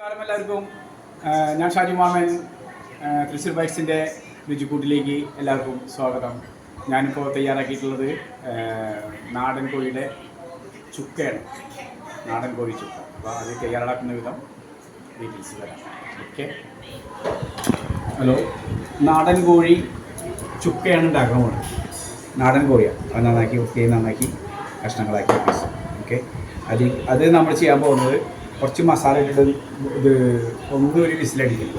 നമസ്കാരം എല്ലാവർക്കും. ഞാൻ ഷാജു മാമൻ, തൃശ്ശൂർ ബൈറ്റ്സിൻ്റെ രുചിക്കൂട്ടിലേക്ക് എല്ലാവർക്കും സ്വാഗതം. ഞാനിപ്പോൾ തയ്യാറാക്കിയിട്ടുള്ളത് നാടൻ കോഴിയുടെ ചുക്കയാണ്. നാടൻ കോഴി ചുക്ക. അപ്പോൾ അത് തയ്യാറാക്കുന്ന വിധം ഡീറ്റെയിൽസ് തരാം. ഓക്കെ. ഹലോ, നാടൻ കോഴി ചുക്കയാണ് ഉണ്ടാക്കുന്നത്. നാടൻ കോഴിയാണ്. അത് നന്നാക്കി കഷ്ണങ്ങളാക്കി പീസ്. ഓക്കെ. അത് നമ്മൾ ചെയ്യാൻ പോകുന്നത് കുറച്ച് മസാല ഇട്ടിട്ട് ഇത് ഒരു വിസിലടിക്കും.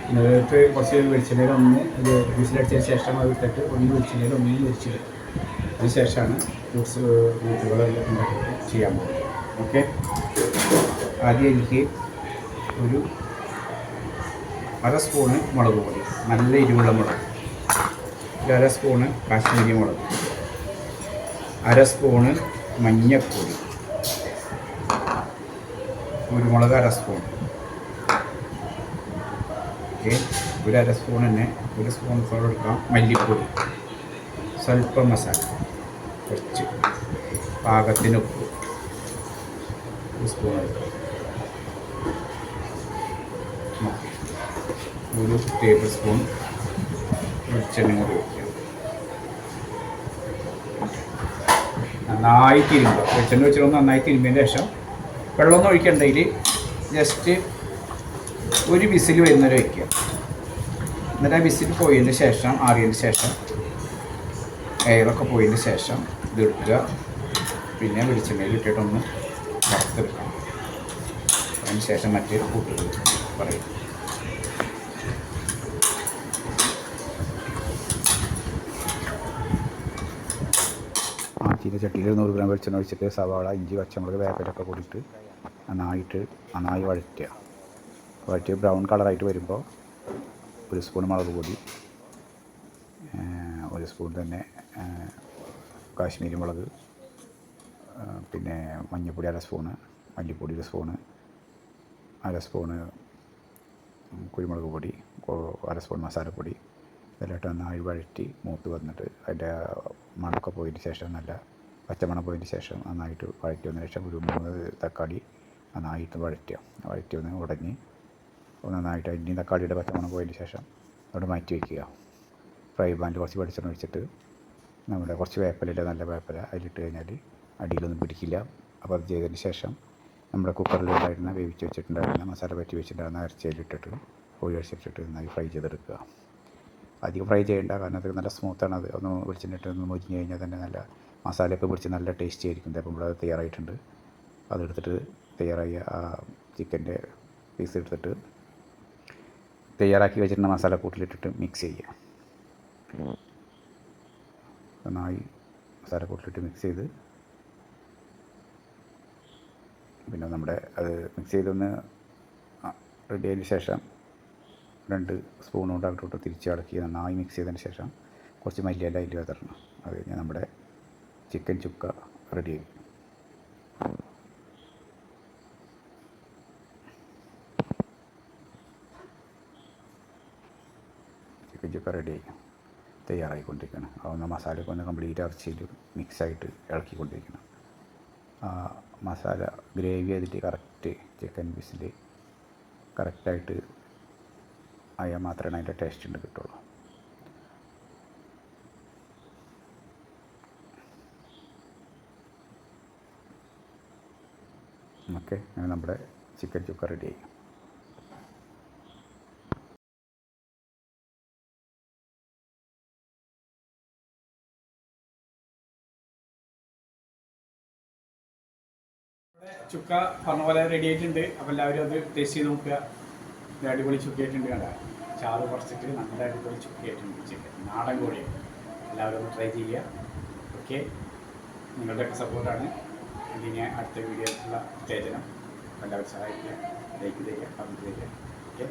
എന്നിട്ട് കുറച്ച് വെളിച്ചെണ്ണയിൽ ഇത് വിസിലടിച്ചതിന് ശേഷം അത് ഇട്ടിട്ട് വെളിച്ചെണ്ണയിൽ വെച്ചിട്ട് അതിന് ശേഷമാണ് കൂട്ടുകളെല്ലാം ഉണ്ടാക്കിയിട്ട് ചെയ്യാൻ പോകുന്നത്. ഓക്കെ. ആദ്യം എനിക്ക് ഒരു 1/2 സ്പൂണ് മുളക് പൊടി, നല്ല എരിവുള്ള മുളക്, 1/2 സ്പൂണ് കാശ്മീരി മുളക്, 1/2 സ്പൂണ് മഞ്ഞൾപ്പൊടി, കുരുമുളക് 1/2 സ്പൂൺ. ഓക്കെ. 1/2 സ്പൂൺ തന്നെ 1 സ്പൂൺ എടുക്കാം മല്ലിപ്പൊടി, സ്വല്പം മസാല, കുറച്ച് പാകത്തിന് ഉപ്പ് 1 സ്പൂൺ എടുക്കാം. 1 ടേബിൾ സ്പൂൺ വെളിച്ചെണ്ണ കൂടി വയ്ക്കുക. നന്നായി തിരുമ്പുക. വെളിച്ചെണ്ണ വെച്ചിട്ട് നന്നായി തിരുമ്പിയതിന് ശേഷം വെള്ളമൊന്നും ഒഴിക്കണ്ടെങ്കിൽ ജസ്റ്റ് ഒരു വിസിൽ വരുന്നവരെ വയ്ക്കുക. എന്നിട്ട് ആ വിസിൽ പോയതിന് ശേഷം ആറിയതിന് ശേഷം എയറൊക്കെ പോയതിന് ശേഷം ഇത് എടുക്കുക. പിന്നെ വെളിച്ചെണ്ണയിൽ ഇട്ടിട്ടൊന്ന് വറുത്തെടുക്കണം. അതിന് ശേഷം മറ്റേ കൂട്ടുകൾ പറയും. ചട്ടിയിൽ 100 ഗ്രാം വെളിച്ചെണ്ണ ഒഴിച്ചിട്ട് സവാള, ഇഞ്ചി, പച്ചമുളക്, വേപ്പിലൊക്കെ കൂടിയിട്ട് നന്നായി വഴറ്റി ബ്രൗൺ കളറായിട്ട് വരുമ്പോൾ 1 സ്പൂൺ മുളക് പൊടി, 1 സ്പൂൺ തന്നെ കാശ്മീരി മുളക്, പിന്നെ മഞ്ഞൾപ്പൊടി 1/2 സ്പൂണ്, മല്ലിപ്പൊടി 1 സ്പൂണ്, 1/2 സ്പൂണ് കുരുമുളക് പൊടി, 1/2 സ്പൂൺ മസാലപ്പൊടി. ഇതെല്ലാം നന്നായി വഴറ്റി മൂത്ത് വന്നിട്ട് അതിൻ്റെ മണമൊക്കെ പോയതിന് ശേഷം നല്ല പച്ചമണം പോയതിന് ശേഷം നന്നായിട്ട് വഴറ്റി വന്നതിന് ശേഷം ഒരു 3 തക്കാളി നന്നായിട്ട് വഴറ്റി ഒന്ന് ഉടഞ്ഞ് നന്നായിട്ട് അതിൻ്റെയും തക്കാളിയുടെ പച്ചമണം പോയതിന് ശേഷം അവിടെ മാറ്റി വയ്ക്കുക. ഫ്രൈ പാനിൽ കുറച്ച് വെളിച്ചെണ്ണ ഒഴിച്ചിട്ട് നമ്മുടെ കുറച്ച് വേപ്പില, നല്ല വേപ്പില അതിലിട്ട് കഴിഞ്ഞാൽ അടിയിലൊന്നും പിടിക്കില്ല. അപ്പോൾ അത് ചെയ്തതിന് ശേഷം നമ്മുടെ കുക്കറിലുണ്ടായിരുന്ന വേവിച്ച് വെച്ചിട്ടുണ്ടായിരുന്ന മസാല പറ്റി വെച്ചിട്ടുണ്ടായിരുന്ന ഇറച്ചിയിലിട്ടിട്ട് കോഴി അടിച്ചിട്ടിട്ട് നന്നായി ഫ്രൈ ചെയ്തെടുക്കുക. അധികം ഫ്രൈ ചെയ്യേണ്ട, കാരണം അത് നല്ല സ്മൂത്താണ്. അത് ഒന്ന് വെളിച്ചെണ്ണിട്ട് ഒന്ന് മുരിഞ്ഞ് കഴിഞ്ഞാൽ തന്നെ നല്ല മസാലയൊക്കെ പിടിച്ച് നല്ല ടേസ്റ്റി ആയിരിക്കും. അപ്പം ഇവിടെ തയ്യാറായിട്ടുണ്ട്. അതെടുത്തിട്ട് തയ്യാറായ ആ ചിക്കൻ്റെ പീസ് എടുത്തിട്ട് തയ്യാറാക്കി വെച്ചിരുന്ന മസാലക്കൂട്ടിലിട്ടിട്ട് മിക്സ് ചെയ്യുക. നന്നായി മസാലക്കൂട്ടിലിട്ട് മിക്സ് ചെയ്ത് പിന്നെ നമ്മുടെ അത് മിക്സ് ചെയ്തൊന്ന് റെഡി ആയതിന് ശേഷം 2 സ്പൂൺ കൊണ്ട് അങ്ങോട്ട് തിരിച്ച് ഇളക്കി നന്നായി മിക്സ് ചെയ്തതിന് ശേഷം കുറച്ച് മല്ലിയില അതിൽ വിതറണം. അത് കഴിഞ്ഞാൽ നമ്മുടെ ചിക്കൻ ചുക്ക റെഡിയായി. ചിക്കൻ ചുക്ക റെഡിയായി തയ്യാറായിക്കൊണ്ടിരിക്കണം. അതൊന്ന് മസാലയൊക്കെ ഒന്ന് കംപ്ലീറ്റ് ഇറച്ചിയിൽ മിക്സായിട്ട് ഇളക്കിക്കൊണ്ടിരിക്കണം. ആ മസാല ഗ്രേവി അതിൻ്റെ കറക്റ്റ് ചിക്കൻ പീസിൽ കറക്റ്റായിട്ട് ആയാൽ മാത്രമേ അതിൻ്റെ ടേസ്റ്റ് കിട്ടുള്ളൂ. ഓക്കെ. അങ്ങനെ നമ്മുടെ ചിക്കൻ ചുക്ക റെഡിയായി. ചുക്ക പറഞ്ഞ പോലെ റെഡി ആയിട്ടുണ്ട്. അപ്പോൾ എല്ലാവരും അത് ടേസ്റ്റ് ചെയ്ത് നോക്കുക. അടിപൊളി ചുക്കയായിട്ടുണ്ട്. കണ്ട ചാറ് കുറച്ചിട്ട് നല്ല അടിപൊളി ചുക്കയായിട്ടുണ്ട്. ചിക്കൻ നാടൻ കോഴിയാണ്. എല്ലാവരും ഒന്ന് ട്രൈ ചെയ്യുക. ഓക്കെ. നിങ്ങളുടെയൊക്കെ സപ്പോർട്ടാണ് ഇതിനെ അടുത്ത വീഡിയോയിലുള്ള ഉത്തേജനം. എല്ലാവരും സഹായിക്കുക. ലൈക്ക് ചെയ്യുക, കമൻറ്റ് ചെയ്യുക. ഓക്കെ.